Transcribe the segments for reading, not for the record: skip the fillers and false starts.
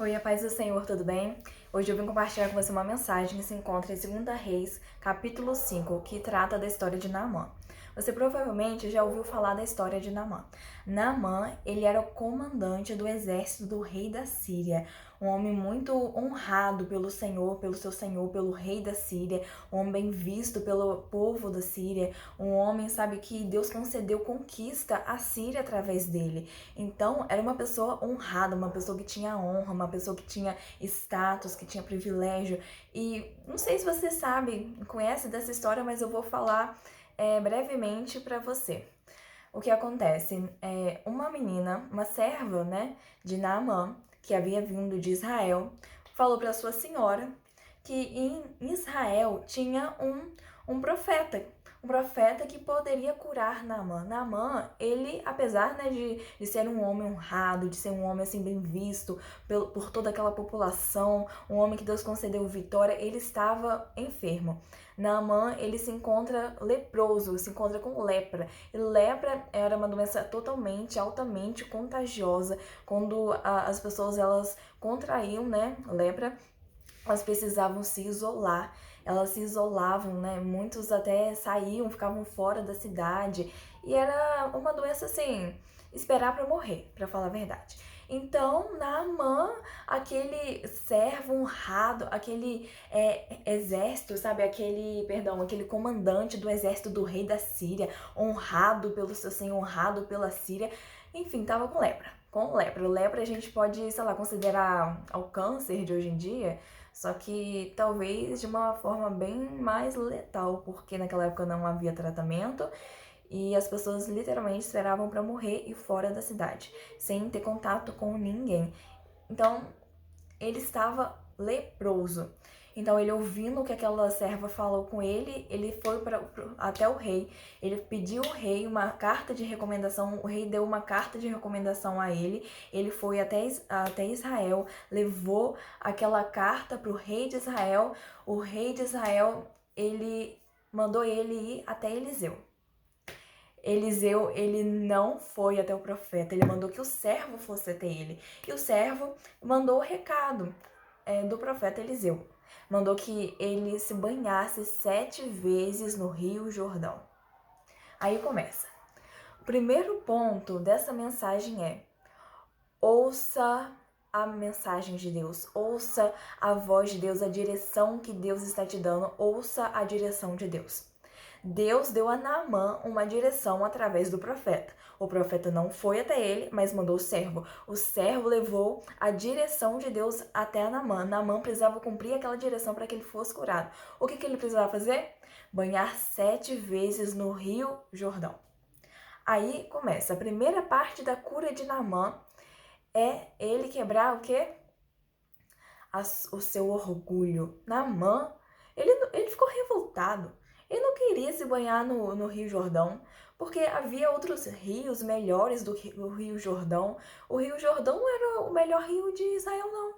Oi, a paz do Senhor, tudo bem? Hoje eu vim compartilhar com você uma mensagem que se encontra em 2 Reis, capítulo 5, que trata da história de Naamã. Você provavelmente já ouviu falar da história de Naamã. Naamã, ele era o comandante do exército do rei da Síria, um homem muito honrado pelo Senhor, pelo rei da Síria, um homem bem visto pelo povo da Síria, um homem, sabe, que Deus concedeu conquista à Síria através dele. Então, era uma pessoa honrada, uma pessoa que tinha honra, uma pessoa que tinha status, que tinha privilégio. E não sei se você sabe, conhece dessa história, mas eu vou falar brevemente para você. O que acontece? Uma menina, uma serva, né, de Naamã, que havia vindo de Israel, falou para sua senhora que em Israel tinha um profeta, um profeta que poderia curar Naamã. Naamã, ele, apesar, né, de ser um homem honrado, de ser um homem assim bem visto por toda aquela população, um homem que Deus concedeu vitória, ele estava enfermo. Naamã, ele se encontra leproso, se encontra com lepra. E lepra era uma doença altamente contagiosa. Quando as pessoas elas contraíam, né, lepra, elas precisavam se isolar, elas se isolavam, né? Muitos até saíam, ficavam fora da cidade, e era uma doença assim, esperar para morrer, para falar a verdade. Então, Naamã, aquele servo honrado, aquele exército, sabe? Aquele comandante do exército do rei da Síria, honrado pelo seu senhor, honrado pela Síria, enfim, tava com lepra. Com lepra. Lepra a gente pode, sei lá, considerar ao câncer de hoje em dia, só que talvez de uma forma bem mais letal, porque naquela época não havia tratamento e as pessoas literalmente esperavam para morrer e fora da cidade, sem ter contato com ninguém. Então, ele estava leproso. Então, ele ouvindo o que aquela serva falou com ele, ele foi até o rei. Ele pediu ao rei uma carta de recomendação. O rei deu uma carta de recomendação a ele. Ele foi até Israel, levou aquela carta para o rei de Israel. O rei de Israel, ele mandou ele ir até Eliseu. Eliseu, ele não foi até o profeta, ele mandou que o servo fosse até ele. E o servo mandou o recado do profeta Eliseu. Mandou que ele se banhasse 7 vezes no Rio Jordão. Aí começa. O primeiro ponto dessa mensagem é: ouça a mensagem de Deus, ouça a voz de Deus, a direção que Deus está te dando, ouça a direção de Deus. Deus deu a Naamã uma direção através do profeta. O profeta não foi até ele, mas mandou o servo. O servo levou a direção de Deus até Naamã. Naamã precisava cumprir aquela direção para que ele fosse curado. O que ele precisava fazer? Banhar 7 vezes no Rio Jordão. Aí começa. A primeira parte da cura de Naamã é ele quebrar o quê? O seu orgulho. Naamã, ele ficou revoltado. Ele não queria se banhar no Rio Jordão, porque havia outros rios melhores do que o Rio Jordão. O Rio Jordão não era o melhor rio de Israel, não.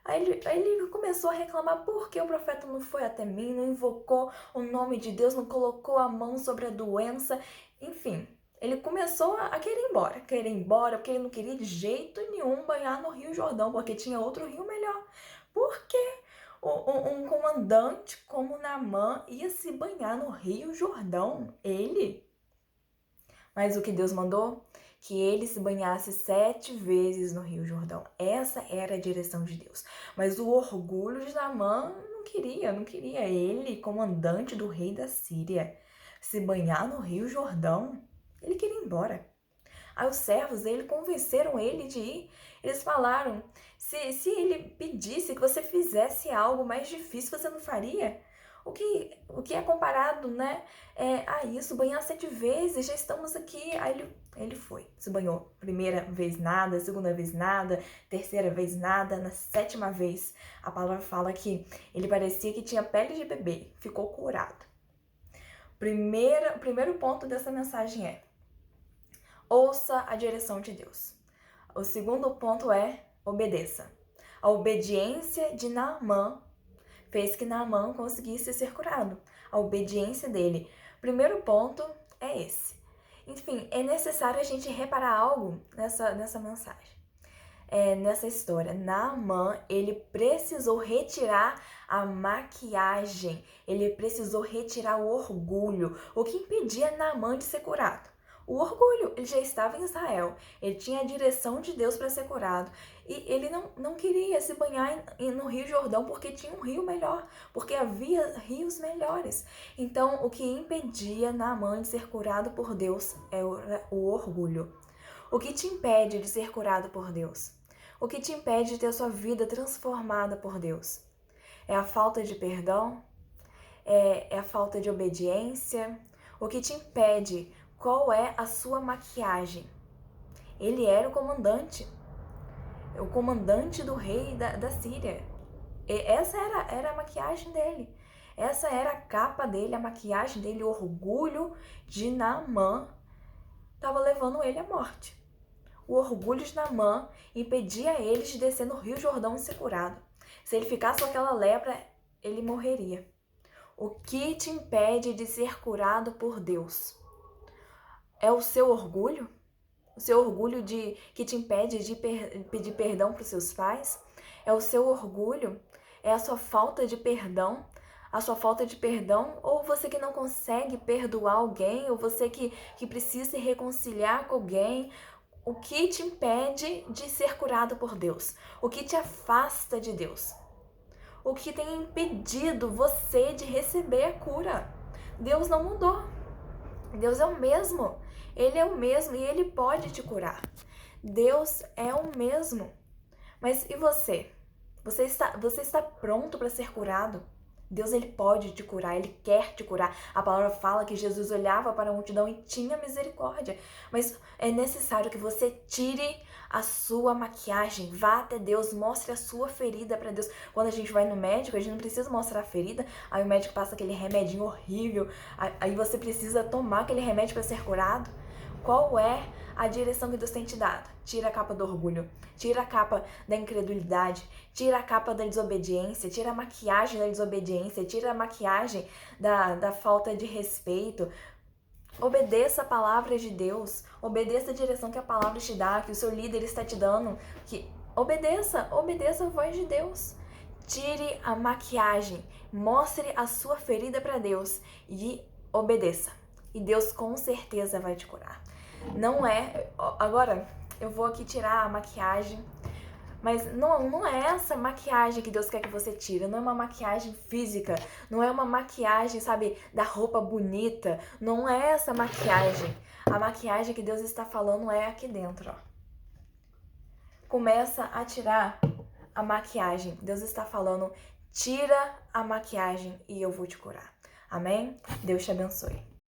Aí ele começou a reclamar porque o profeta não foi até mim, não invocou o nome de Deus, não colocou a mão sobre a doença. Enfim, ele começou a querer ir embora, porque ele não queria de jeito nenhum banhar no Rio Jordão, porque tinha outro rio melhor. Por quê? Um comandante como Naamã ia se banhar no Rio Jordão? Ele? Mas o que Deus mandou? Que ele se banhasse 7 vezes no Rio Jordão. Essa era a direção de Deus. Mas o orgulho de Naamã não queria ele, comandante do rei da Síria, se banhar no Rio Jordão. Ele queria ir embora. Aí os servos dele convenceram ele de ir. Eles falaram, se ele pedisse que você fizesse algo mais difícil, você não faria? O que é comparado, né, a isso, banhar 7 vezes, já estamos aqui. Aí ele foi, se banhou. Primeira vez nada, segunda vez nada, terceira vez nada, na 7ª vez, a palavra fala que ele parecia que tinha pele de bebê, ficou curado. O primeiro ponto dessa mensagem é: ouça a direção de Deus. O segundo ponto é: obedeça. A obediência de Naamã fez que Naamã conseguisse ser curado. A obediência dele. Primeiro ponto é esse. Enfim, é necessário a gente reparar algo nessa mensagem. nessa história. Naamã, ele precisou retirar a maquiagem, ele precisou retirar o orgulho, o que impedia Naamã de ser curado. O orgulho, ele já estava em Israel, ele tinha a direção de Deus para ser curado. E ele não queria se banhar no Rio Jordão porque tinha um rio melhor, porque havia rios melhores. Então, o que impedia Naamã de ser curado por Deus é o orgulho. O que te impede de ser curado por Deus? O que te impede de ter a sua vida transformada por Deus? É a falta de perdão? É a falta de obediência? O que te impede? Qual é a sua maquiagem? Ele era o comandante do rei da Síria. E essa era a maquiagem dele. Essa era a capa dele, a maquiagem dele, o orgulho de Naamã estava levando ele à morte. O orgulho de Naamã impedia ele de descer no Rio Jordão e ser curado. Se ele ficasse com aquela lepra, ele morreria. O que te impede de ser curado por Deus? É o seu orgulho? O seu orgulho que te impede de pedir perdão para os seus pais? É o seu orgulho? É a sua falta de perdão? A sua falta de perdão? Ou você que não consegue perdoar alguém? Ou você que precisa se reconciliar com alguém? O que te impede de ser curado por Deus? O que te afasta de Deus? O que tem impedido você de receber a cura? Deus não mudou. Deus é o mesmo. Ele é o mesmo e Ele pode te curar. Deus é o mesmo. Mas e você? Você está pronto para ser curado? Deus, Ele pode te curar, Ele quer te curar. A palavra fala que Jesus olhava para a multidão e tinha misericórdia. Mas é necessário que você tire a sua maquiagem, vá até Deus, mostre a sua ferida para Deus. Quando a gente vai no médico, a gente não precisa mostrar a ferida, aí o médico passa aquele remedinho horrível, aí você precisa tomar aquele remédio para ser curado. Qual é a direção que Deus tem te dado? Tira a capa do orgulho, tira a capa da incredulidade, tira a capa da desobediência, tira a maquiagem da desobediência, tira a maquiagem da falta de respeito. Obedeça a palavra de Deus, obedeça a direção que a palavra te dá, que o seu líder está te dando, que obedeça a voz de Deus. Tire a maquiagem, mostre a sua ferida para Deus e obedeça. E Deus com certeza vai te curar. Não é... Agora, eu vou aqui tirar a maquiagem, mas não é essa maquiagem que Deus quer que você tire. Não é uma maquiagem física, não é uma maquiagem, sabe, da roupa bonita. Não é essa maquiagem. A maquiagem que Deus está falando é aqui dentro, ó. Começa a tirar a maquiagem. Deus está falando, tira a maquiagem e eu vou te curar. Amém? Deus te abençoe.